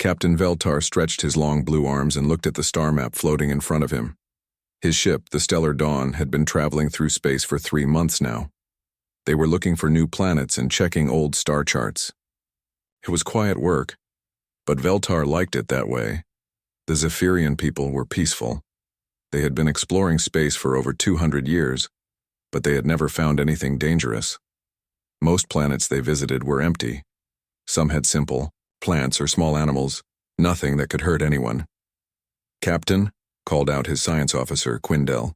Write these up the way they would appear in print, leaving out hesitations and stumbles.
Captain Veltar stretched his long blue arms and looked at the star map floating in front of him. His ship, the Stellar Dawn, had been traveling through space for 3 months now. They were looking for new planets and checking old star charts. It was quiet work, but Veltar liked it that way. The Zephyrian people were peaceful. They had been exploring space for over 200 years, but they had never found anything dangerous. Most planets they visited were empty. Some had simple plants or small animals, nothing that could hurt anyone. "Captain," called out his science officer, Quindel.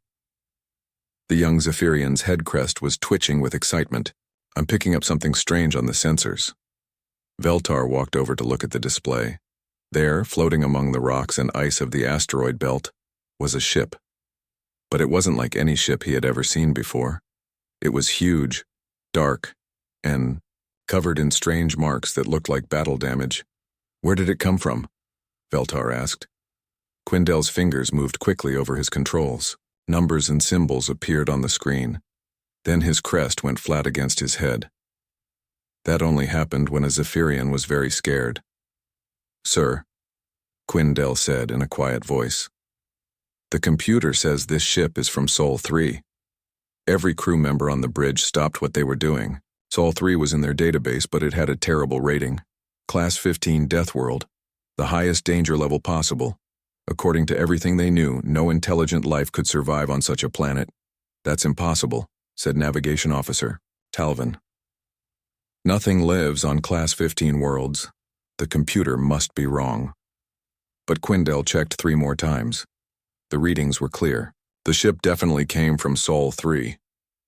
The young Zephyrian's head crest was twitching with excitement. "I'm picking up something strange on the sensors." Veltar walked over to look at the display. There, floating among the rocks and ice of the asteroid belt, was a ship. But it wasn't like any ship he had ever seen before. It was huge, dark, and covered in strange marks that looked like battle damage. "Where did it come from?" Veltar asked. Quindel's fingers moved quickly over his controls. Numbers and symbols appeared on the screen. Then his crest went flat against his head. That only happened when a Zephyrian was very scared. "Sir," Quindel said in a quiet voice, "the computer says this ship is from Sol 3. Every crew member on the bridge stopped what they were doing. Sol 3 was in their database, but it had a terrible rating. Class 15 Deathworld, the highest danger level possible. According to everything they knew, no intelligent life could survive on such a planet. That's impossible," said Navigation Officer Talvin. "Nothing lives on Class 15 worlds. The computer must be wrong." But Quindel checked 3 more times. The readings were clear. The ship definitely came from Sol 3,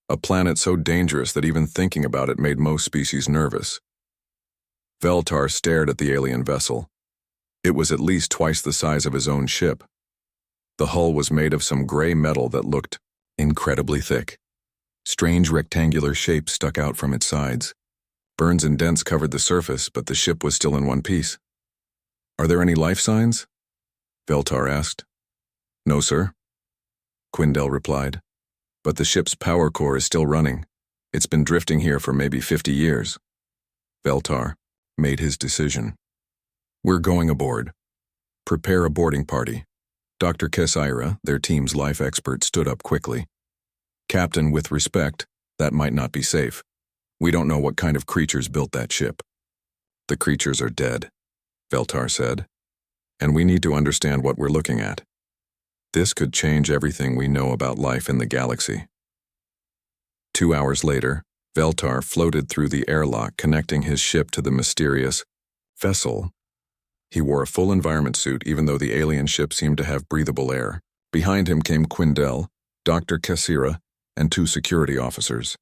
a planet so dangerous that even thinking about it made most species nervous. Veltar stared at the alien vessel. It was at least twice the size of his own ship. The hull was made of some gray metal that looked incredibly thick. Strange rectangular shapes stuck out from its sides. Burns and dents covered the surface, but the ship was still in one piece. "Are there any life signs?" Veltar asked. "No, sir," Quindel replied. "But the ship's power core is still running. It's been drifting here for maybe 50 years. Veltar made his decision. "We're going aboard. Prepare a boarding party." Dr. Kesira, their team's life expert, stood up quickly. "Captain, with respect, that might not be safe. We don't know what kind of creatures built that ship." "The creatures are dead," Veltar said, "and we need to understand what we're looking at. This could change everything we know about life in the galaxy." 2 hours later, Veltar floated through the airlock connecting his ship to the mysterious vessel. He wore a full environment suit even though the alien ship seemed to have breathable air. Behind him came Quindel, Dr. Kesira, and 2 security officers.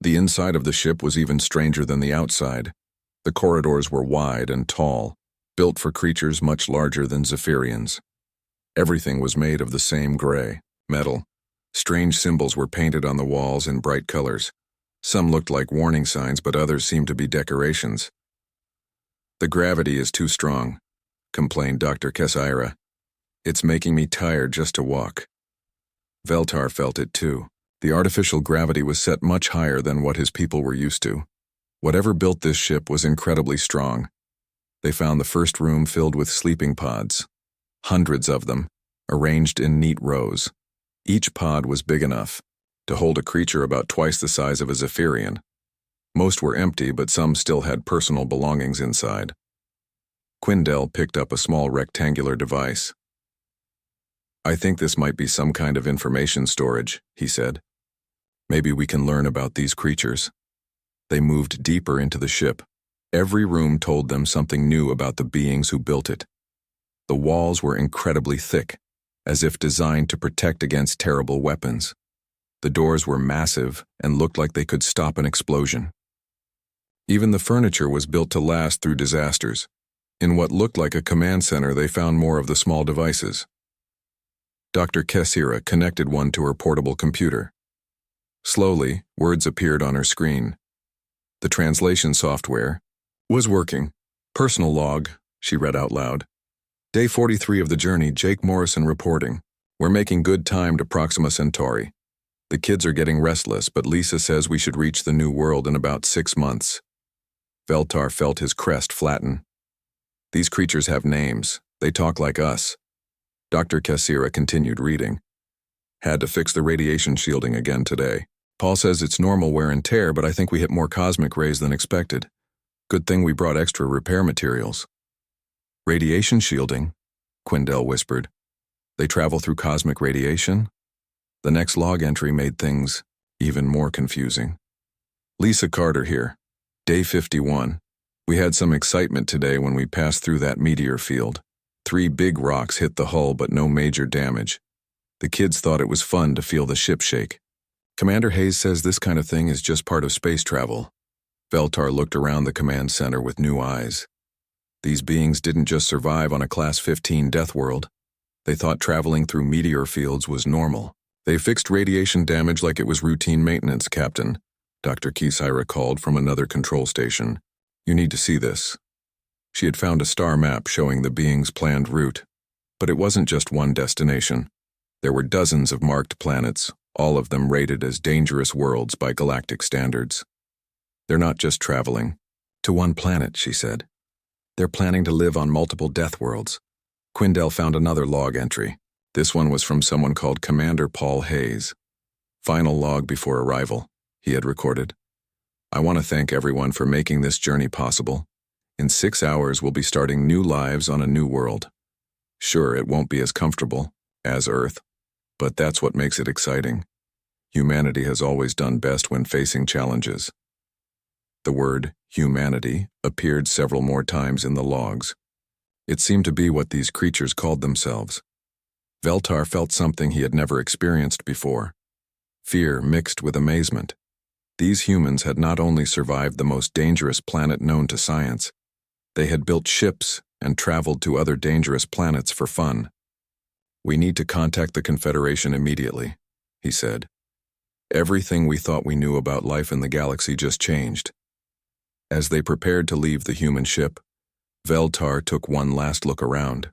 The inside of the ship was even stranger than the outside. The corridors were wide and tall, built for creatures much larger than Zephyrians. Everything was made of the same gray metal. Strange symbols were painted on the walls in bright colors. Some looked like warning signs, but others seemed to be decorations. "The gravity is too strong," complained Dr. Kesira. "It's making me tired just to walk." Veltar felt it too. The artificial gravity was set much higher than what his people were used to. Whatever built this ship was incredibly strong. They found the first room filled with sleeping pods. Hundreds of them, arranged in neat rows. Each pod was big enough to hold a creature about twice the size of a Zephyrian. Most were empty, but some still had personal belongings inside. Quindel picked up a small rectangular device. "I think this might be some kind of information storage," he said. "Maybe we can learn about these creatures." They moved deeper into the ship. Every room told them something new about the beings who built it. The walls were incredibly thick, as if designed to protect against terrible weapons. The doors were massive and looked like they could stop an explosion. Even the furniture was built to last through disasters. In what looked like a command center, they found more of the small devices. Dr. Kesira connected one to her portable computer. Slowly, words appeared on her screen. The translation software was working. "Personal log," she read out loud. "Day 43 of the journey, Jake Morrison reporting. We're making good time to Proxima Centauri. The kids are getting restless, but Lisa says we should reach the new world in about 6 months." Veltar felt his crest flatten. These creatures have names. They talk like us. Dr. Kassira continued reading. Had to fix the radiation shielding again today. Paul says it's normal wear and tear, but I think we hit more cosmic rays than expected. Good thing we brought extra repair materials. Radiation shielding? Quindell whispered. They travel through cosmic radiation? The next log entry made things even more confusing. Lisa Carter here. Day 51. We had some excitement today when we passed through that meteor field. 3 big rocks hit the hull, but no major damage. The kids thought it was fun to feel the ship shake. Commander Hayes says this kind of thing is just part of space travel. Veltar looked around the command center with new eyes. These beings didn't just survive on a Class 15 Deathworld. They thought traveling through meteor fields was normal. They fixed radiation damage like it was routine maintenance, Captain, Dr. Kisira called from another control station. You need to see this. She had found a star map showing the being's planned route. But it wasn't just one destination. There were dozens of marked planets, all of them rated as dangerous worlds by galactic standards. They're not just traveling to one planet, she said. They're planning to live on multiple death worlds. Quindell found another log entry. This one was from someone called Commander Paul Hayes. Final log before arrival, he had recorded. I want to thank everyone for making this journey possible. In 6 hours, we'll be starting new lives on a new world. Sure, it won't be as comfortable as Earth, but that's what makes it exciting. Humanity has always done best when facing challenges. The word humanity appeared several more times in the logs. It seemed to be what these creatures called themselves. Veltar felt something he had never experienced before. Fear mixed with amazement. These humans had not only survived the most dangerous planet known to science, they had built ships and traveled to other dangerous planets for fun. We need to contact the Confederation immediately, he said. Everything we thought we knew about life in the galaxy just changed. As they prepared to leave the human ship, Veltar took one last look around.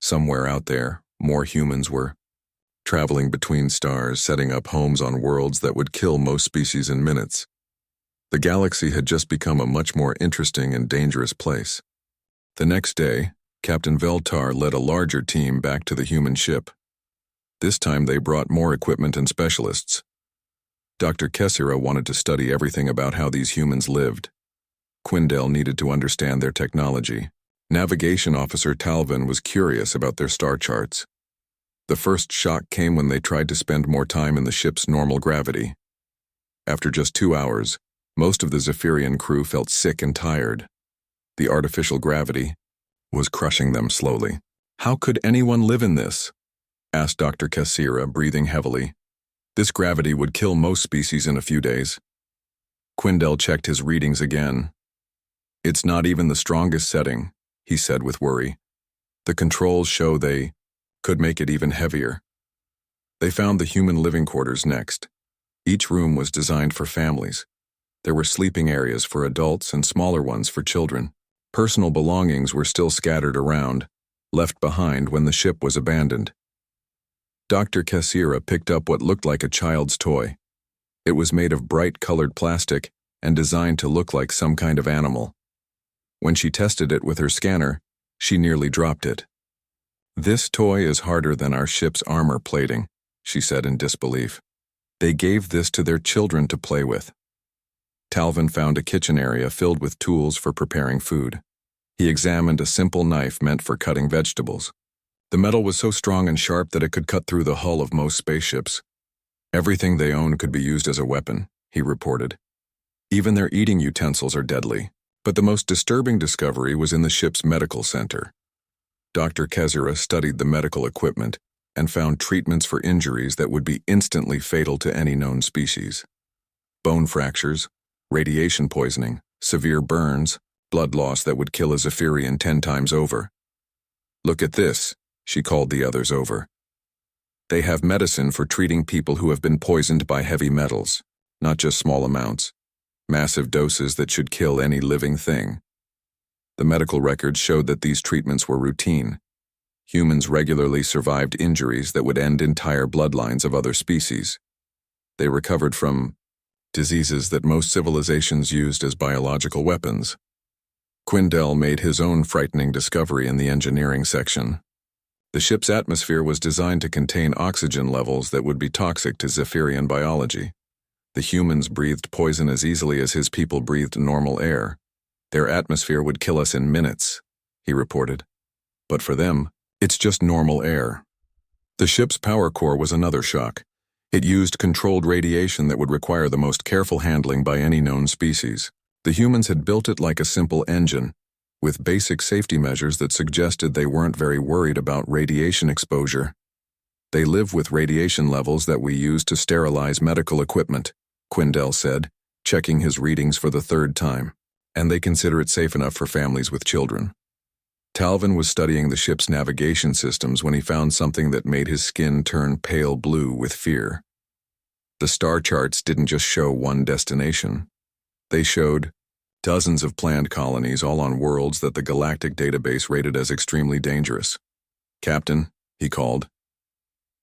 Somewhere out there, more humans were traveling between stars, setting up homes on worlds that would kill most species in minutes. The galaxy had just become a much more interesting and dangerous place. The next day, Captain Veltar led a larger team back to the human ship. This time they brought more equipment and specialists. Dr. Kessira wanted to study everything about how these humans lived. Quindell needed to understand their technology. Navigation Officer Talvin was curious about their star charts. The first shock came when they tried to spend more time in the ship's normal gravity. After just 2 hours, most of the Zephyrian crew felt sick and tired. The artificial gravity was crushing them slowly. How could anyone live in this? Asked Dr. Kassira, breathing heavily. This gravity would kill most species in a few days. Quindell checked his readings again. It's not even the strongest setting, he said with worry. The controls show they could make it even heavier. They found the human living quarters next. Each room was designed for families. There were sleeping areas for adults and smaller ones for children. Personal belongings were still scattered around, left behind when the ship was abandoned. Dr. Kassira picked up what looked like a child's toy. It was made of bright-colored plastic and designed to look like some kind of animal. When she tested it with her scanner, she nearly dropped it. This toy is harder than our ship's armor plating, she said in disbelief. They gave this to their children to play with. Talvin found a kitchen area filled with tools for preparing food. He examined a simple knife meant for cutting vegetables. The metal was so strong and sharp that it could cut through the hull of most spaceships. Everything they owned could be used as a weapon, he reported. Even their eating utensils are deadly. But the most disturbing discovery was in the ship's medical center. Dr. Kezira studied the medical equipment and found treatments for injuries that would be instantly fatal to any known species. Bone fractures, radiation poisoning, severe burns, blood loss that would kill a Zephyrian 10 times over. Look at this, she called the others over. They have medicine for treating people who have been poisoned by heavy metals, not just small amounts. Massive doses that should kill any living thing. The medical records showed that these treatments were routine. Humans regularly survived injuries that would end entire bloodlines of other species. They recovered from diseases that most civilizations used as biological weapons. Quindel made his own frightening discovery in the engineering section. The ship's atmosphere was designed to contain oxygen levels that would be toxic to Zephyrian biology. The humans breathed poison as easily as his people breathed normal air. Their atmosphere would kill us in minutes, he reported. But for them, it's just normal air. The ship's power core was another shock. It used controlled radiation that would require the most careful handling by any known species. The humans had built it like a simple engine, with basic safety measures that suggested they weren't very worried about radiation exposure. They live with radiation levels that we use to sterilize medical equipment, Quindel said, checking his readings for the third time, and they consider it safe enough for families with children. Talvin was studying the ship's navigation systems when he found something that made his skin turn pale blue with fear. The star charts didn't just show one destination. They showed dozens of planned colonies, all on worlds that the Galactic database rated as extremely dangerous. "Captain," he called.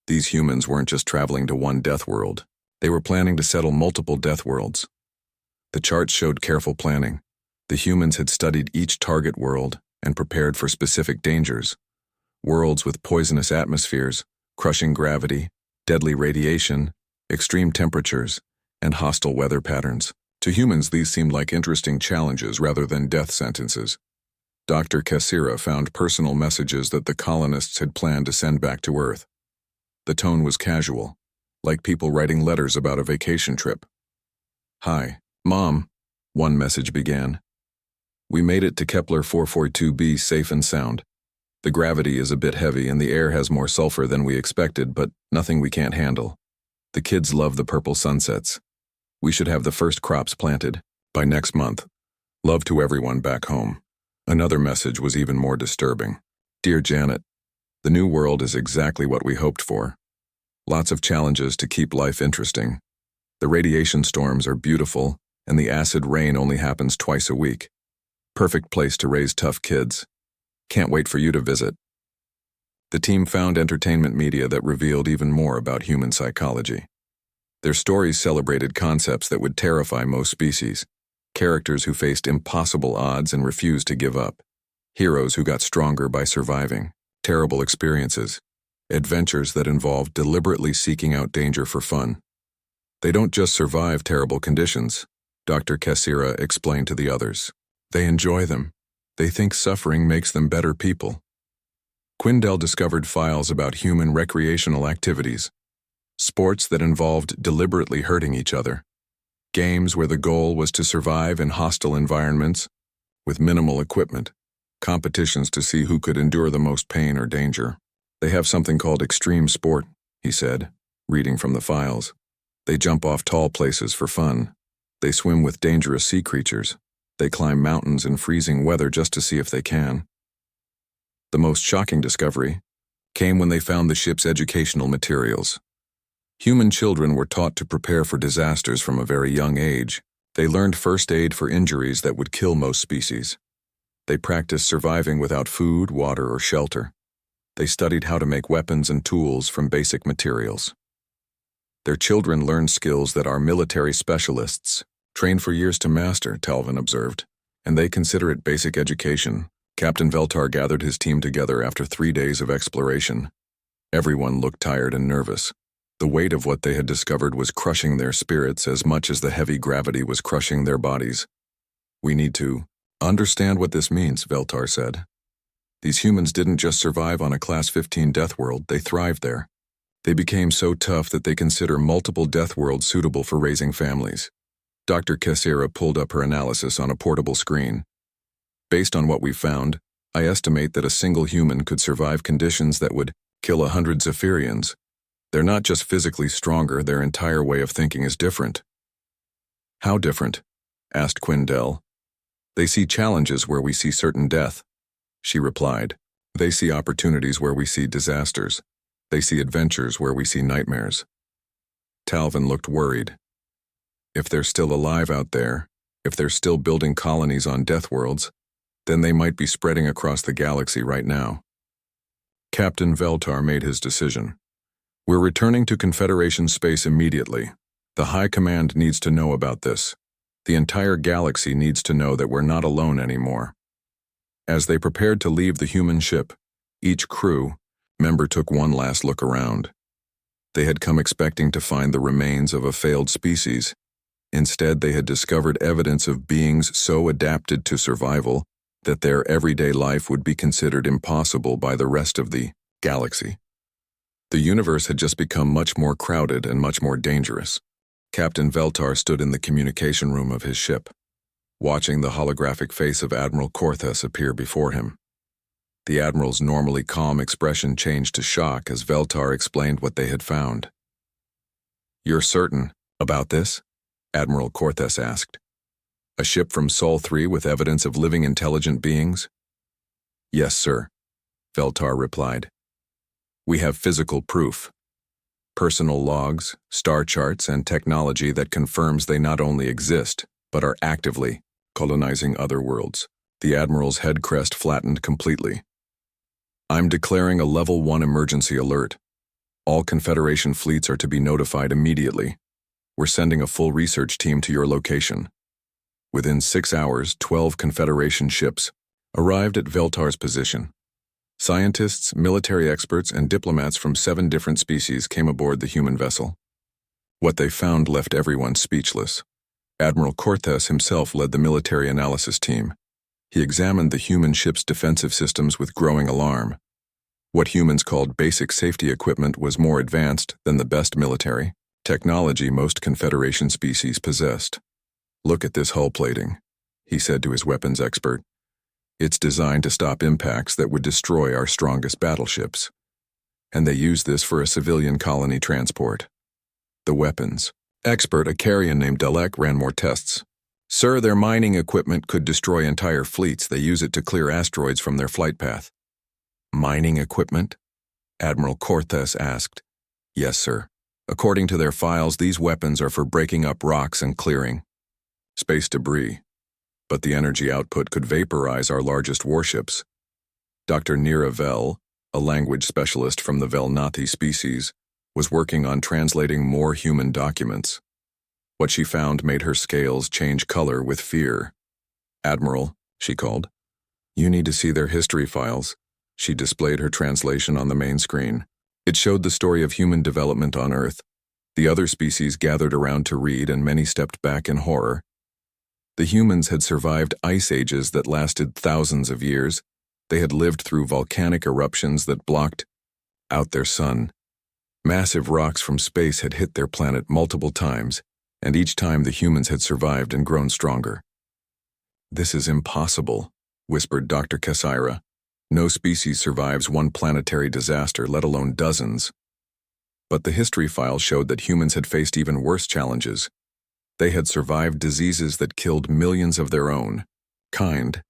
These humans weren't just traveling to one death world. They were planning to settle multiple death worlds. The charts showed careful planning. The humans had studied each target world and prepared for specific dangers. Worlds with poisonous atmospheres, crushing gravity, deadly radiation, extreme temperatures, and hostile weather patterns. To humans, these seemed like interesting challenges rather than death sentences. Dr. Cassira found personal messages that the colonists had planned to send back to Earth. The tone was casual, like people writing letters about a vacation trip. "Hi, Mom," one message began. "We made it to Kepler 442b safe and sound. The gravity is a bit heavy and the air has more sulfur than we expected, but nothing we can't handle. The kids love the purple sunsets. We should have the first crops planted by next month. Love to everyone back home." Another message was even more disturbing. "Dear Janet, the new world is exactly what we hoped for. Lots of challenges to keep life interesting. The radiation storms are beautiful, and the acid rain only happens twice a week. Perfect place to raise tough kids. Can't wait for you to visit." The team found entertainment media that revealed even more about human psychology. Their stories celebrated concepts that would terrify most species. Characters who faced impossible odds and refused to give up. Heroes who got stronger by surviving. Terrible experiences. Adventures that involved deliberately seeking out danger for fun. They don't just survive terrible conditions, Dr. Cassira explained to the others. They enjoy them. They think suffering makes them better people. Quindel discovered files about human recreational activities. Sports that involved deliberately hurting each other. Games where the goal was to survive in hostile environments with minimal equipment. Competitions to see who could endure the most pain or danger. They have something called extreme sport, he said, reading from the files. They jump off tall places for fun. They swim with dangerous sea creatures. They climb mountains in freezing weather just to see if they can. The most shocking discovery came when they found the ship's educational materials. Human children were taught to prepare for disasters from a very young age. They learned first aid for injuries that would kill most species. They practiced surviving without food, water, or shelter. They studied how to make weapons and tools from basic materials. Their children learned skills that our military specialists trained for years to master, Talvin observed, and they consider it basic education. Captain Veltar gathered his team together after 3 days of exploration. Everyone looked tired and nervous. The weight of what they had discovered was crushing their spirits as much as the heavy gravity was crushing their bodies. "We need to understand what this means," Veltar said. "These humans didn't just survive on a Class 15 death world, they thrived there. They became so tough that they consider multiple death worlds suitable for raising families." Dr. Cassira pulled up her analysis on a portable screen. "Based on what we've found, I estimate that a single human could survive conditions that would kill 100 Zephyrians. They're not just physically stronger, their entire way of thinking is different." "How different?" asked Quindel. "They see challenges where we see certain death," she replied. "They see opportunities where we see disasters. They see adventures where we see nightmares." Talvin looked worried. If they're still alive out there, if they're still building colonies on death worlds, then they might be spreading across the galaxy right now. Captain Veltar made his decision. "We're returning to Confederation space immediately. The High Command needs to know about this. The entire galaxy needs to know that we're not alone anymore." As they prepared to leave the human ship, each crew member took one last look around. They had come expecting to find the remains of a failed species. Instead, they had discovered evidence of beings so adapted to survival that their everyday life would be considered impossible by the rest of the galaxy. The universe had just become much more crowded and much more dangerous. Captain Veltar stood in the communication room of his ship, watching the holographic face of Admiral Corthes appear before him. The Admiral's normally calm expression changed to shock as Veltar explained what they had found. "You're certain about this?" Admiral Corthes asked. "A ship from Sol 3 with evidence of living intelligent beings?" "Yes, sir," Veltar replied. "We have physical proof. Personal logs, star charts, and technology that confirms they not only exist, but are actively colonizing other worlds." The Admiral's head crest flattened completely. "I'm declaring a Level 1 emergency alert. All Confederation fleets are to be notified immediately. We're sending a full research team to your location." Within 6 hours, 12 Confederation ships arrived at Veltar's position. Scientists, military experts, and diplomats from 7 different species came aboard the human vessel. What they found left everyone speechless. Admiral Corthes himself led the military analysis team. He examined the human ship's defensive systems with growing alarm. What humans called basic safety equipment was more advanced than the best military technology most Confederation species possessed. "Look at this hull plating," he said to his weapons expert. "It's designed to stop impacts that would destroy our strongest battleships. And they use this for a civilian colony transport." The weapons expert, a Carrion named Dalek, ran more tests. "Sir, their mining equipment could destroy entire fleets. They use it to clear asteroids from their flight path." "Mining equipment?" Admiral Corthes asked. "Yes, sir. According to their files, these weapons are for breaking up rocks and clearing space debris. But the energy output could vaporize our largest warships." Dr. Nira Vel, a language specialist from the Velnathi species, was working on translating more human documents. What she found made her scales change color with fear. "Admiral," she called, "you need to see their history files." She displayed her translation on the main screen. It showed the story of human development on Earth. The other species gathered around to read, and many stepped back in horror. The humans had survived ice ages that lasted thousands of years. They had lived through volcanic eruptions that blocked out their sun. Massive rocks from space had hit their planet multiple times, and each time the humans had survived and grown stronger. "This is impossible," whispered Dr. Cassira. "No species survives one planetary disaster, let alone dozens." But the history file showed that humans had faced even worse challenges. They had survived diseases that killed millions of their own kind.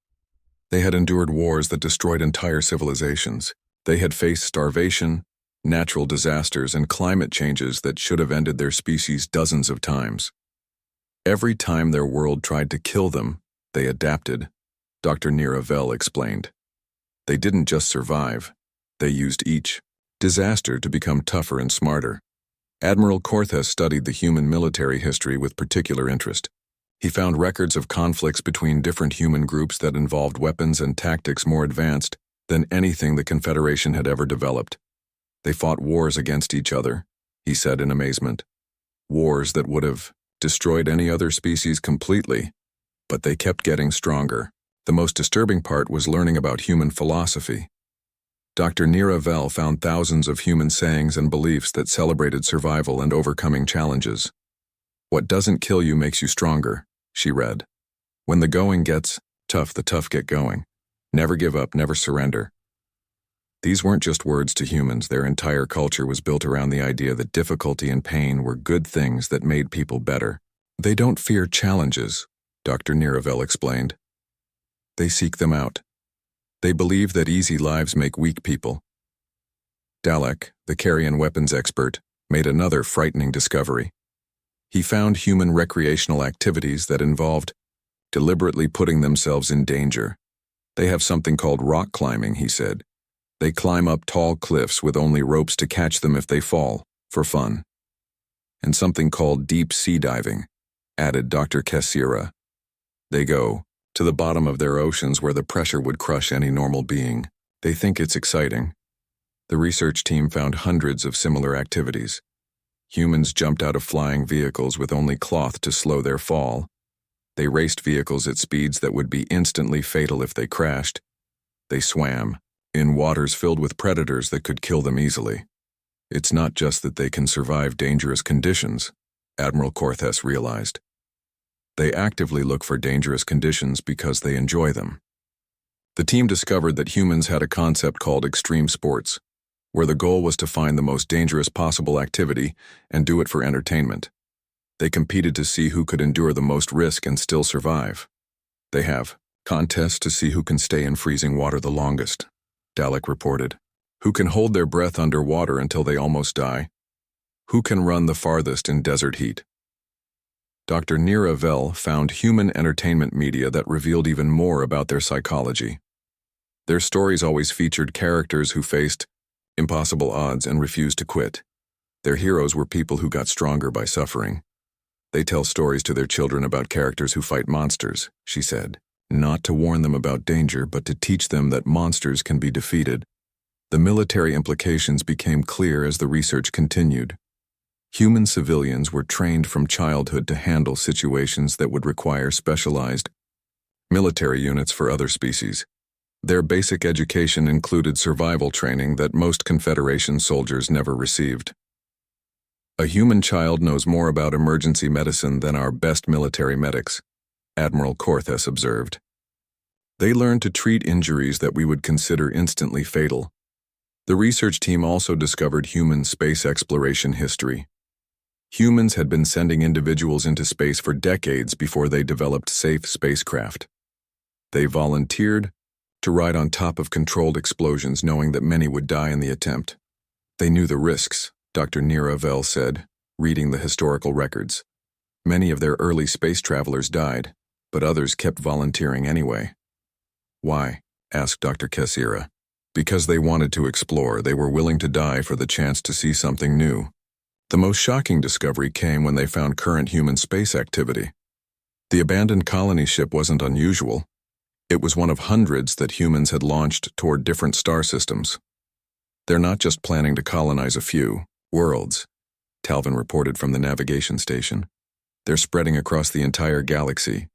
They had endured wars that destroyed entire civilizations. They had faced starvation, natural disasters, and climate changes that should have ended their species dozens of times. Every time their world tried to kill them, they adapted, Dr. Nira Vel explained. They didn't just survive. They used each disaster to become tougher and smarter. Admiral Corthes studied the human military history with particular interest. He found records of conflicts between different human groups that involved weapons and tactics more advanced than anything the Confederation had ever developed. They fought wars against each other, he said in amazement. Wars that would have destroyed any other species completely, but they kept getting stronger. The most disturbing part was learning about human philosophy. Dr. Nira Vel found thousands of human sayings and beliefs that celebrated survival and overcoming challenges. "What doesn't kill you makes you stronger," she read. "When the going gets tough, the tough get going. Never give up, never surrender." These weren't just words to humans. Their entire culture was built around the idea that difficulty and pain were good things that made people better. "They don't fear challenges," Dr. Nira Vel explained. "They seek them out. They believe that easy lives make weak people." Dalek, the Carrion weapons expert, made another frightening discovery. He found human recreational activities that involved deliberately putting themselves in danger. They have something called rock climbing, he said. They climb up tall cliffs with only ropes to catch them if they fall, for fun. And something called deep sea diving, added Dr. Cassira. They go to the bottom of their oceans where the pressure would crush any normal being. They think it's exciting. The research team found hundreds of similar activities. Humans jumped out of flying vehicles with only cloth to slow their fall. They raced vehicles at speeds that would be instantly fatal if they crashed. They swam in waters filled with predators that could kill them easily. It's not just that they can survive dangerous conditions, Admiral Corthes realized. They actively look for dangerous conditions because they enjoy them. The team discovered that humans had a concept called extreme sports, where the goal was to find the most dangerous possible activity and do it for entertainment. They competed to see who could endure the most risk and still survive. They have contests to see who can stay in freezing water the longest, Dalek reported. Who can hold their breath underwater until they almost die? Who can run the farthest in desert heat? Dr. Nira Vell found human entertainment media that revealed even more about their psychology. Their stories always featured characters who faced impossible odds and refused to quit. Their heroes were people who got stronger by suffering. They tell stories to their children about characters who fight monsters, she said, not to warn them about danger, but to teach them that monsters can be defeated. The military implications became clear as the research continued. Human civilians were trained from childhood to handle situations that would require specialized military units for other species. Their basic education included survival training that most Confederation soldiers never received. A human child knows more about emergency medicine than our best military medics, Admiral Corthes observed. They learn to treat injuries that we would consider instantly fatal. The research team also discovered human space exploration history. Humans had been sending individuals into space for decades before they developed safe spacecraft. They volunteered to ride on top of controlled explosions knowing that many would die in the attempt. They knew the risks, Dr. Nira Vell said, reading the historical records. Many of their early space travelers died, but others kept volunteering anyway. Why? Asked Dr. Kessira. Because they wanted to explore, they were willing to die for the chance to see something new. The most shocking discovery came when they found current human space activity. The abandoned colony ship wasn't unusual. It was one of hundreds that humans had launched toward different star systems. They're not just planning to colonize a few worlds, Talvin reported from the navigation station. They're spreading across the entire galaxy,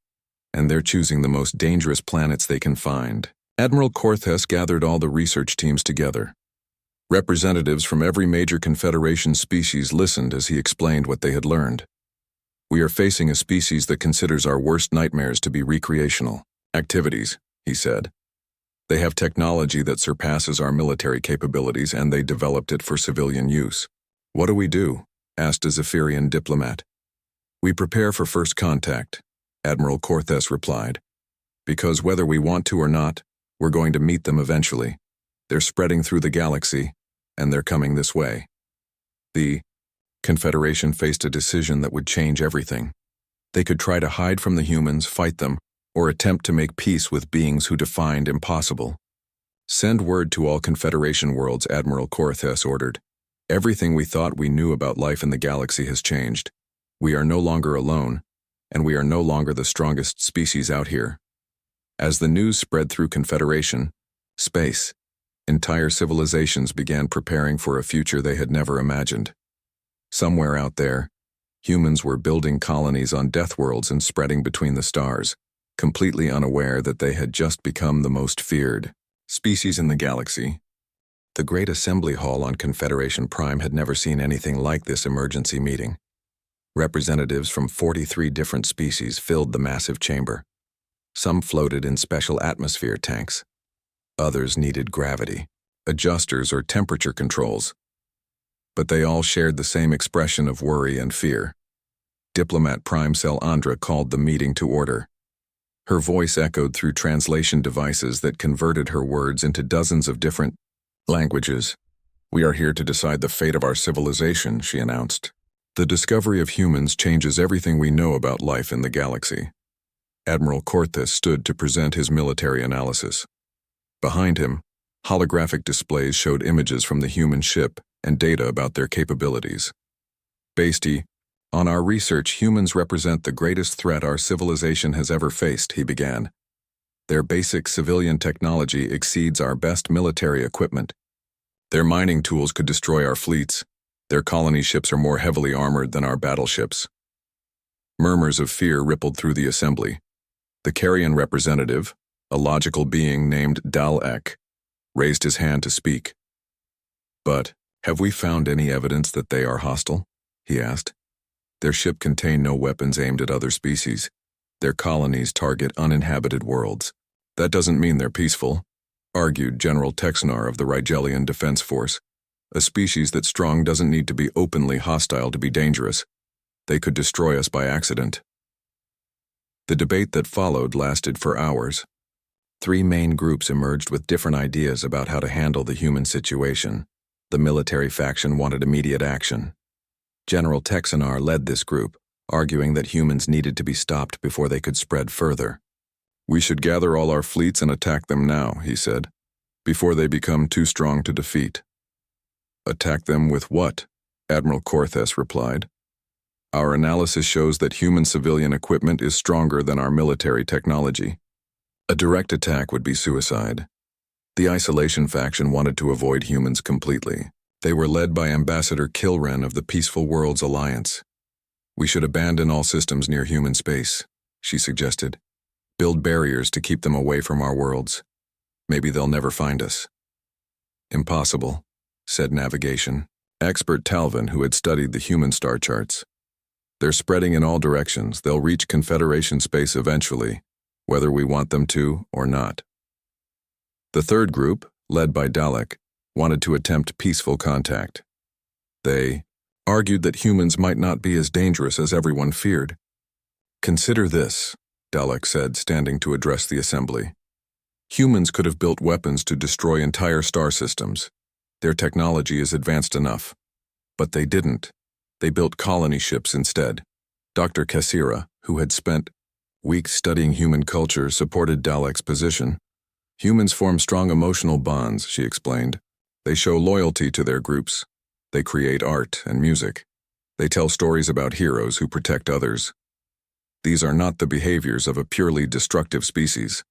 and they're choosing the most dangerous planets they can find. Admiral Corthes gathered all the research teams together. Representatives from every major Confederation species listened as he explained what they had learned. We are facing a species that considers our worst nightmares to be recreational activities, he said. They have technology that surpasses our military capabilities, and they developed it for civilian use. What do we do? Asked a Zephyrian diplomat. We prepare for first contact, Admiral Corthes replied. Because whether we want to or not, we're going to meet them eventually. They're spreading through the galaxy, and they're coming this way. The Confederation faced a decision that would change everything. They could try to hide from the humans, fight them, or attempt to make peace with beings who defined impossible. Send word to all Confederation worlds, Admiral Corthes ordered. Everything we thought we knew about life in the galaxy has changed. We are no longer alone, and we are no longer the strongest species out here. As the news spread through Confederation, space, entire civilizations began preparing for a future they had never imagined. Somewhere out there, humans were building colonies on Deathworlds and spreading between the stars, completely unaware that they had just become the most feared species in the galaxy. The Great Assembly Hall on Confederation Prime had never seen anything like this emergency meeting. Representatives from 43 different species filled the massive chamber. Some floated in special atmosphere tanks. Others needed gravity, adjusters, or temperature controls. But they all shared the same expression of worry and fear. Diplomat Prime Cell Andra called the meeting to order. Her voice echoed through translation devices that converted her words into dozens of different languages. We are here to decide the fate of our civilization, she announced. The discovery of humans changes everything we know about life in the galaxy. Admiral Corthes stood to present his military analysis. Behind him, holographic displays showed images from the human ship and data about their capabilities. Based on our research, humans represent the greatest threat our civilization has ever faced, he began. Their basic civilian technology exceeds our best military equipment. Their mining tools could destroy our fleets. Their colony ships are more heavily armored than our battleships. Murmurs of fear rippled through the assembly. The Carrion representative, a logical being named Dalek, raised his hand to speak. "But, have we found any evidence that they are hostile?" he asked. "Their ship contained no weapons aimed at other species. Their colonies target uninhabited worlds. That doesn't mean they're peaceful," argued General Texanar of the Rigelian Defense Force. "A species that strong doesn't need to be openly hostile to be dangerous. They could destroy us by accident." The debate that followed lasted for hours. 3 main groups emerged with different ideas about how to handle the human situation. The military faction wanted immediate action. General Texanar led this group, arguing that humans needed to be stopped before they could spread further. "We should gather all our fleets and attack them now," he said, "before they become too strong to defeat." "Attack them with what?" Admiral Corthes replied. "Our analysis shows that human civilian equipment is stronger than our military technology. A direct attack would be suicide." The Isolation faction wanted to avoid humans completely. They were led by Ambassador Kilren of the Peaceful Worlds Alliance. "We should abandon all systems near human space," she suggested. "Build barriers to keep them away from our worlds. Maybe they'll never find us." "Impossible," said Navigation expert Talvin, who had studied the human star charts. "They're spreading in all directions. They'll reach Confederation space eventually, whether we want them to or not." The third group, led by Dalek, wanted to attempt peaceful contact. They argued that humans might not be as dangerous as everyone feared. "Consider this," Dalek said, standing to address the assembly. "Humans could have built weapons to destroy entire star systems. Their technology is advanced enough. But they didn't. They built colony ships instead." Dr. Kassira, who had spent weeks studying human culture, supported Dalek's position. "Humans form strong emotional bonds," she explained. "They show loyalty to their groups. They create art and music. They tell stories about heroes who protect others. These are not the behaviors of a purely destructive species."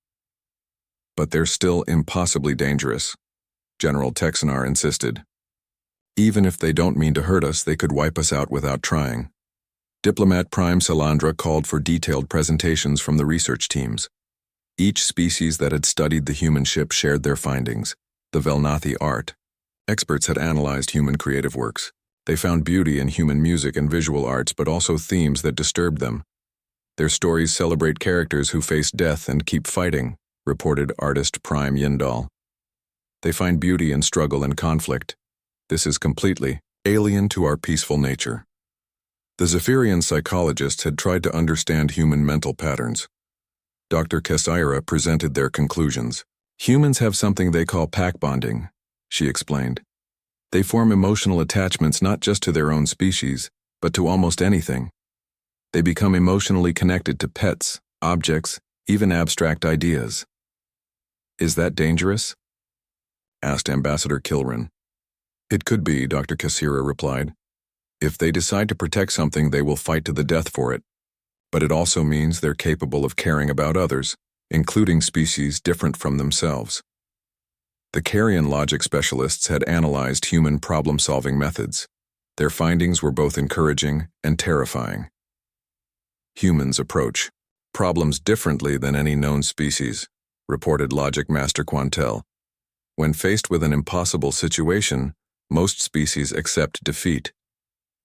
"But they're still impossibly dangerous," General Texanar insisted. "Even if they don't mean to hurt us, they could wipe us out without trying." Diplomat Prime Salandra called for detailed presentations from the research teams. Each species that had studied the human ship shared their findings. The Velnathi art. Experts had analyzed human creative works. They found beauty in human music and visual arts, but also themes that disturbed them. "Their stories celebrate characters who face death and keep fighting," reported artist Prime Yindal. "They find beauty in struggle and conflict. This is completely alien to our peaceful nature." The Zephyrian psychologists had tried to understand human mental patterns. Dr. Kassira presented their conclusions. "Humans have something they call pack bonding," she explained. "They form emotional attachments not just to their own species, but to almost anything. They become emotionally connected to pets, objects, even abstract ideas." "Is that dangerous?" asked Ambassador Kilren. "It could be," Dr. Kassira replied. "If they decide to protect something, they will fight to the death for it. But it also means they're capable of caring about others, including species different from themselves." The Carrion logic specialists had analyzed human problem-solving methods. Their findings were both encouraging and terrifying. "Humans approach problems differently than any known species," reported Logic Master Quantel. "When faced with an impossible situation, most species accept defeat.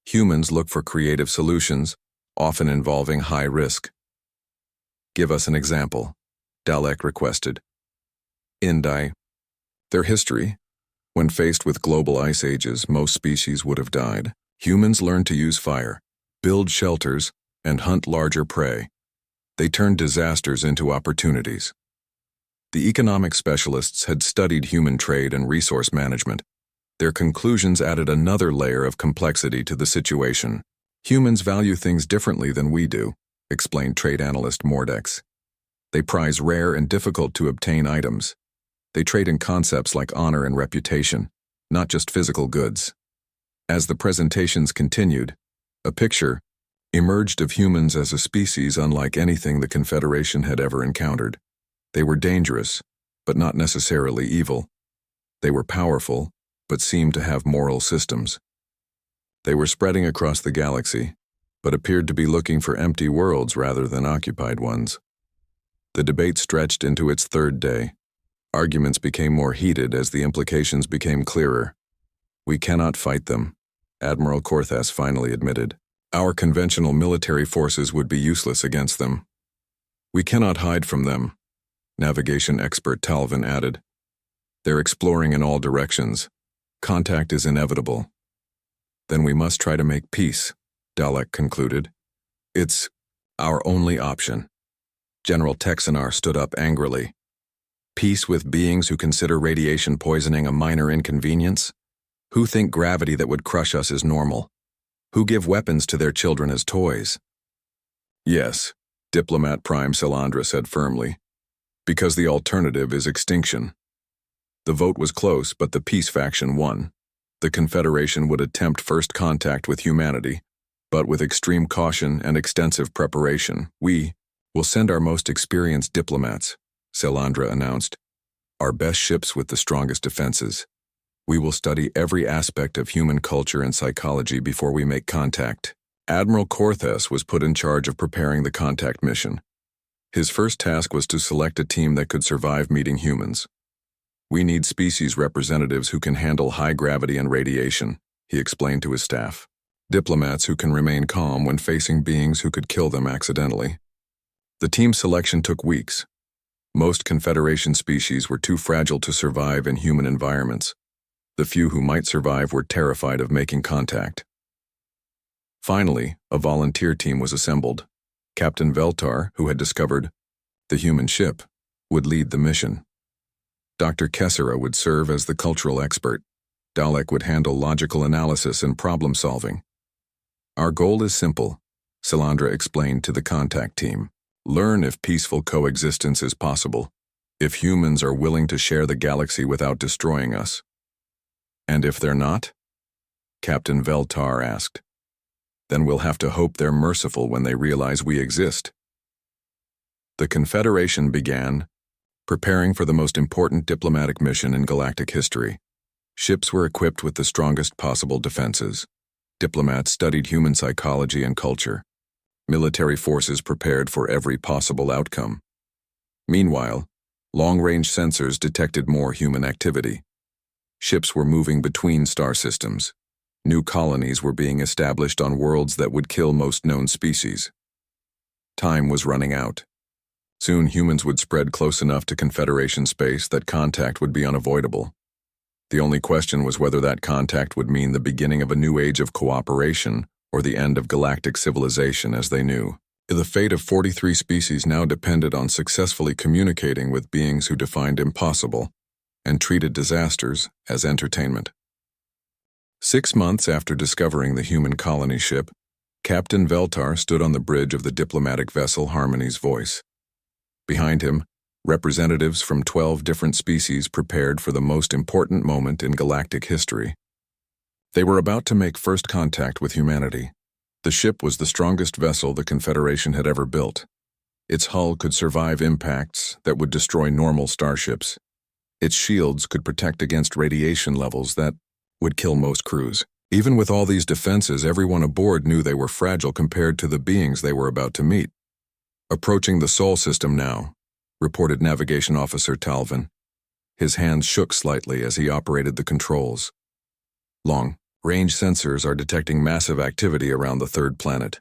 Humans look for creative solutions, often involving high risk." "Give us an example," Dalek requested. "Indi. Their history. When faced with global ice ages, most species would have died. Humans learned to use fire, build shelters, and hunt larger prey. They turned disasters into opportunities." The economic specialists had studied human trade and resource management. Their conclusions added another layer of complexity to the situation. "Humans value things differently than we do," explained trade analyst Mordex. "They prize rare and difficult-to-obtain items. They trade in concepts like honor and reputation, not just physical goods." As the presentations continued, a picture emerged of humans as a species unlike anything the Confederation had ever encountered. They were dangerous, but not necessarily evil. They were powerful, but seemed to have moral systems. They were spreading across the galaxy, but appeared to be looking for empty worlds rather than occupied ones. The debate stretched into its third day. Arguments became more heated as the implications became clearer. "We cannot fight them," Admiral Corthes finally admitted. "Our conventional military forces would be useless against them. We cannot hide from them," navigation expert Talvin added. "They're exploring in all directions. Contact is inevitable." "Then we must try to make peace," Dalek concluded. "It's our only option." General Texanar stood up angrily. "Peace with beings who consider radiation poisoning a minor inconvenience? Who think gravity that would crush us is normal? Who give weapons to their children as toys?" "Yes," Diplomat Prime Salandra said firmly, "because the alternative is extinction." The vote was close, but the peace faction won. The Confederation would attempt first contact with humanity, but with extreme caution and extensive preparation. "We will send our most experienced diplomats," Salandra announced. "Our best ships with the strongest defenses. We will study every aspect of human culture and psychology before we make contact." Admiral Corthes was put in charge of preparing the contact mission. His first task was to select a team that could survive meeting humans. "We need species representatives who can handle high gravity and radiation," he explained to his staff. "Diplomats who can remain calm when facing beings who could kill them accidentally." The team selection took weeks. Most Confederation species were too fragile to survive in human environments. The few who might survive were terrified of making contact. Finally, a volunteer team was assembled. Captain Veltar, who had discovered the human ship, would lead the mission. Dr. Kessera would serve as the cultural expert. Dalek would handle logical analysis and problem-solving. "Our goal is simple," Salandra explained to the contact team. "Learn if peaceful coexistence is possible, if humans are willing to share the galaxy without destroying us." "And if they're not?" Captain Veltar asked. "Then we'll have to hope they're merciful when they realize we exist." The Confederation began preparing for the most important diplomatic mission in galactic history. Ships were equipped with the strongest possible defenses. Diplomats studied human psychology and culture. Military forces prepared for every possible outcome. Meanwhile, long-range sensors detected more human activity. Ships were moving between star systems. New colonies were being established on worlds that would kill most known species. Time was running out. Soon humans would spread close enough to Confederation space that contact would be unavoidable. The only question was whether that contact would mean the beginning of a new age of cooperation or the end of galactic civilization as they knew. The fate of 43 species now depended on successfully communicating with beings who defined impossible and treated disasters as entertainment. 6 months after discovering the human colony ship, Captain Veltar stood on the bridge of the diplomatic vessel Harmony's Voice. Behind him, representatives from 12 different species prepared for the most important moment in galactic history. They were about to make first contact with humanity. The ship was the strongest vessel the Confederation had ever built. Its hull could survive impacts that would destroy normal starships. Its shields could protect against radiation levels that would kill most crews. Even with all these defenses, everyone aboard knew they were fragile compared to the beings they were about to meet. "Approaching the Sol system now," reported Navigation Officer Talvin. His hands shook slightly as he operated the controls. "Long-range sensors are detecting massive activity around the third planet."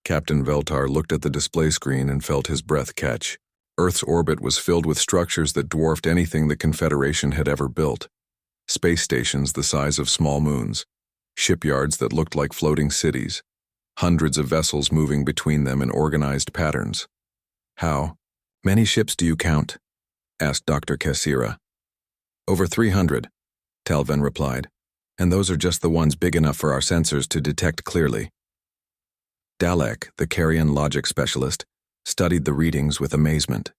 Captain Veltar looked at the display screen and felt his breath catch. Earth's orbit was filled with structures that dwarfed anything the Confederation had ever built. Space stations the size of small moons, shipyards that looked like floating cities, hundreds of vessels moving between them in organized patterns. "How many ships do you count?" asked Dr. Kessera. "Over 300, Talvin replied, "and those are just the ones big enough for our sensors to detect clearly." Dalek, the Carrion logic specialist, studied the readings with amazement.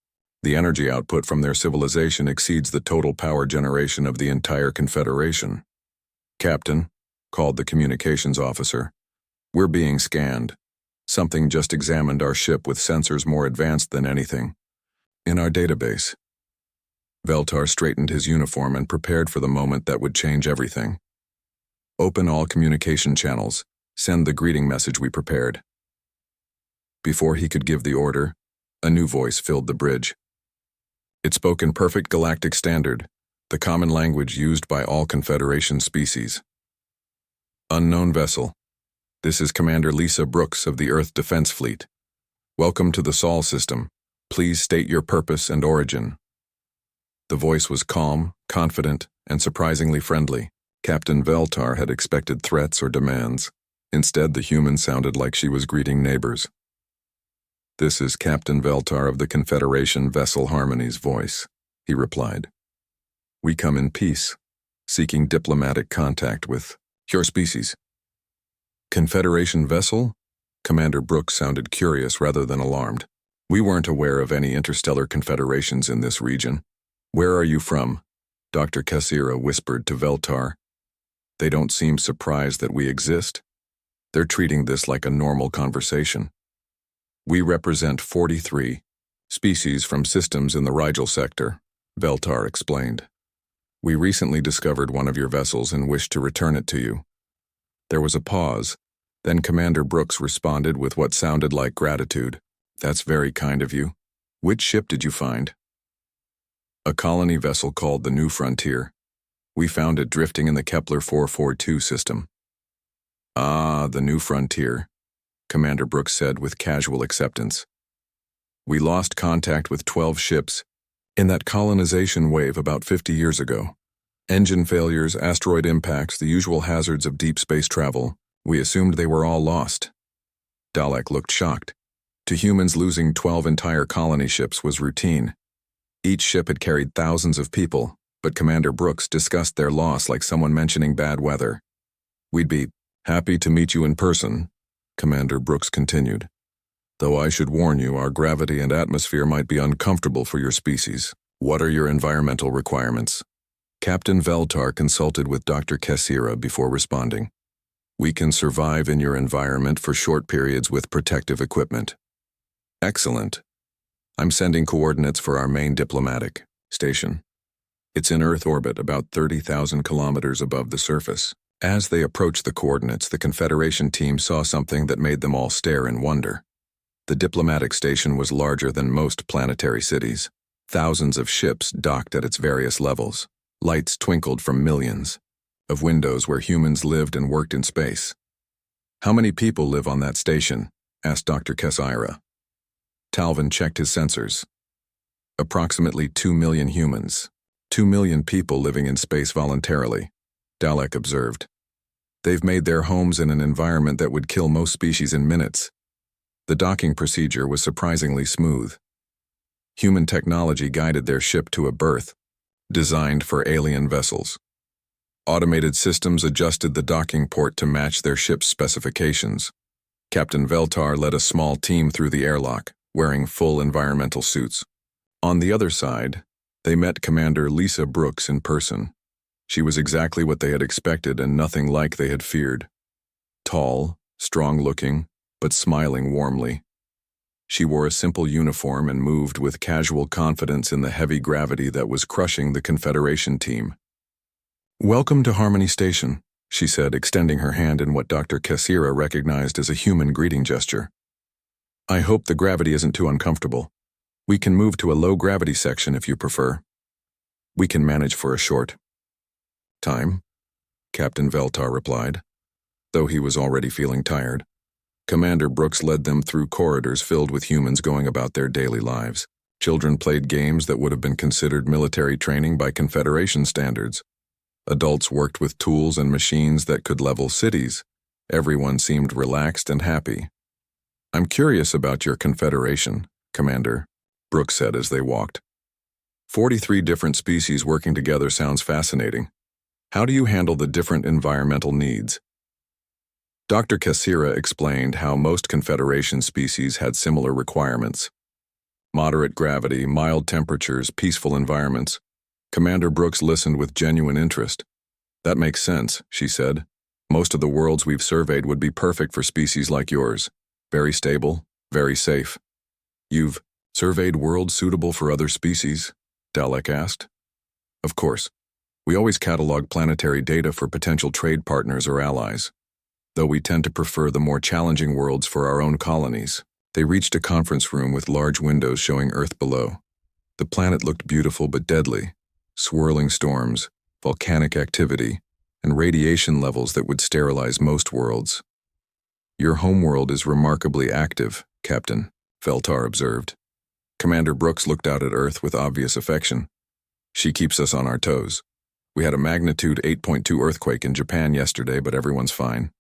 The energy output from their civilization exceeds the total power generation of the entire Confederation. "Captain," called the communications officer, "we're being scanned. Something just examined our ship with sensors more advanced than anything." In our database. Veltar straightened his uniform and prepared for the moment that would change everything. Open all communication channels. Send the greeting message we prepared. Before he could give the order, a new voice filled the bridge. It spoke in perfect galactic standard, the common language used by all Confederation species. Unknown vessel. This is Commander Lisa Brooks of the Earth Defense Fleet. Welcome to the Sol system. Please state your purpose and origin. The voice was calm, confident, and surprisingly friendly. Captain Veltar had expected threats or demands. Instead, the human sounded like she was greeting neighbors. This is Captain Veltar of the Confederation vessel Harmony's voice, he replied. We come in peace, seeking diplomatic contact with your species. Confederation vessel? Commander Brooks sounded curious rather than alarmed. We weren't aware of any interstellar confederations in this region. Where are you from? Dr. Kassira whispered to Veltar. They don't seem surprised that we exist. They're treating this like a normal conversation. We represent 43 species from systems in the Rigel sector, Veltar explained. We recently discovered one of your vessels and wish to return it to you. There was a pause. Then Commander Brooks responded with what sounded like gratitude. That's very kind of you. Which ship did you find? A colony vessel called the New Frontier. We found it drifting in the Kepler 442 system. Ah, the New Frontier, Commander Brooks said with casual acceptance. We lost contact with 12 ships in that colonization wave about 50 years ago. Engine failures, asteroid impacts, the usual hazards of deep space travel. We assumed they were all lost. Dalek looked shocked. To humans, losing 12 entire colony ships was routine. Each ship had carried thousands of people, but Commander Brooks discussed their loss like someone mentioning bad weather. We'd be happy to meet you in person, Commander Brooks continued. Though I should warn you, our gravity and atmosphere might be uncomfortable for your species. What are your environmental requirements? Captain Veltar consulted with Dr. Kassira before responding. We can survive in your environment for short periods with protective equipment. Excellent. I'm sending coordinates for our main diplomatic station. It's in Earth orbit about 30,000 kilometers above the surface. As they approached the coordinates, the Confederation team saw something that made them all stare in wonder. The diplomatic station was larger than most planetary cities. Thousands of ships docked at its various levels. Lights twinkled from millions of windows where humans lived and worked in space. How many people live on that station? Asked Dr. Kassira. Talvin checked his sensors. Approximately 2 million humans. 2 million people living in space voluntarily, Dalek observed. They've made their homes in an environment that would kill most species in minutes. The docking procedure was surprisingly smooth. Human technology guided their ship to a berth, designed for alien vessels. Automated systems adjusted the docking port to match their ship's specifications. Captain Veltar led a small team through the airlock, wearing full environmental suits. On the other side, they met Commander Lisa Brooks in person. She was exactly what they had expected and nothing like they had feared. Tall, strong-looking, but smiling warmly. She wore a simple uniform and moved with casual confidence in the heavy gravity that was crushing the Confederation team. Welcome to Harmony Station, she said, extending her hand in what Dr. Kassira recognized as a human greeting gesture. I hope the gravity isn't too uncomfortable. We can move to a low-gravity section if you prefer. We can manage for a short time, Captain Veltar replied, though he was already feeling tired. Commander Brooks led them through corridors filled with humans going about their daily lives. Children played games that would have been considered military training by Confederation standards. Adults worked with tools and machines that could level cities. Everyone seemed relaxed and happy. I'm curious about your Confederation, Commander, Brooks said as they walked. 43 different species working together sounds fascinating. How do you handle the different environmental needs? Dr. Kassira explained how most Confederation species had similar requirements. Moderate gravity, mild temperatures, peaceful environments. Commander Brooks listened with genuine interest. That makes sense, she said. Most of the worlds we've surveyed would be perfect for species like yours. Very stable, very safe. You've Surveyed worlds suitable for other species? Dalek asked. Of course. We always catalog planetary data for potential trade partners or allies, though we tend to prefer the more challenging worlds for our own colonies. They reached a conference room with large windows showing Earth below. The planet looked beautiful but deadly. Swirling storms, volcanic activity, and radiation levels that would sterilize most worlds. Your homeworld is remarkably active, Captain, Veltar observed. Commander Brooks looked out at Earth with obvious affection. She keeps us on our toes. We had a magnitude 8.2 earthquake in Japan yesterday, but everyone's fine.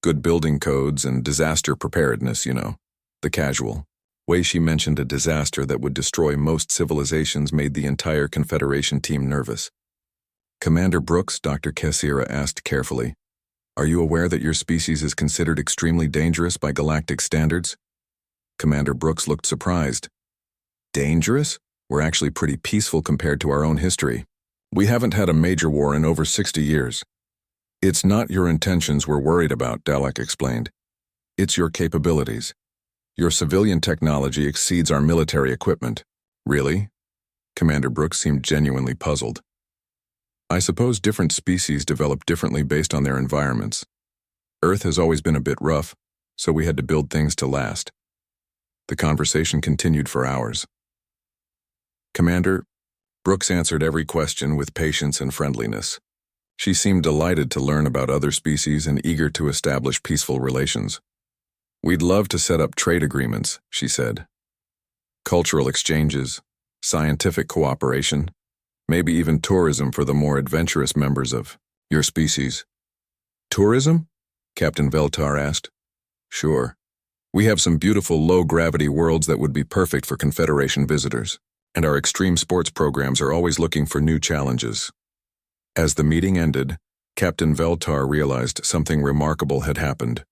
Good building codes and disaster preparedness, you know. The casual way she mentioned a disaster that would destroy most civilizations made the entire Confederation team nervous. Commander Brooks, Dr. Kessira asked carefully, are you aware that your species is considered extremely dangerous by galactic standards? Commander Brooks looked surprised. Dangerous? We're actually pretty peaceful compared to our own history. We haven't had a major war in over 60 years. It's not your intentions we're worried about, Dalek explained. It's your capabilities. Your civilian technology exceeds our military equipment. Really? Commander Brooks seemed genuinely puzzled. I suppose different species develop differently based on their environments. Earth has always been a bit rough, so we had to build things to last. The conversation continued for hours. Commander, Brooks answered every question with patience and friendliness. She seemed delighted to learn about other species and eager to establish peaceful relations. We'd love to set up trade agreements, she said. Cultural exchanges, scientific cooperation, maybe even tourism for the more adventurous members of your species. Tourism? Captain Veltar asked. Sure. We have some beautiful low-gravity worlds that would be perfect for Confederation visitors, and our extreme sports programs are always looking for new challenges. As the meeting ended, Captain Veltar realized something remarkable had happened.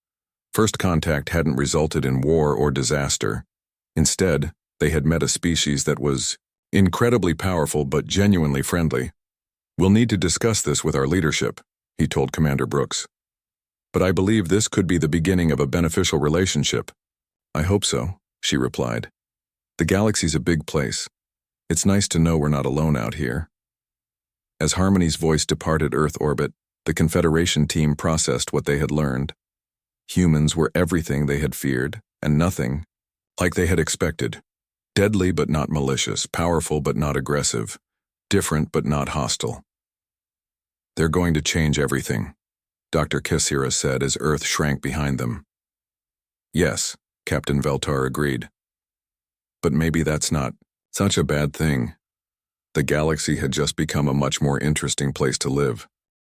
First contact hadn't resulted in war or disaster. Instead, they had met a species that was incredibly powerful but genuinely friendly. We'll need to discuss this with our leadership, he told Commander Brooks. But I believe this could be the beginning of a beneficial relationship. I hope so, she replied. The galaxy's a big place. It's nice to know we're not alone out here. As Harmony's voice departed Earth orbit, the Confederation team processed what they had learned. Humans were everything they had feared, and nothing like they had expected. Deadly but not malicious, powerful but not aggressive, different but not hostile. They're going to change everything, Dr. Kessira said as Earth shrank behind them. Yes, Captain Veltar agreed. But maybe that's not such a bad thing. The galaxy had just become a much more interesting place to live.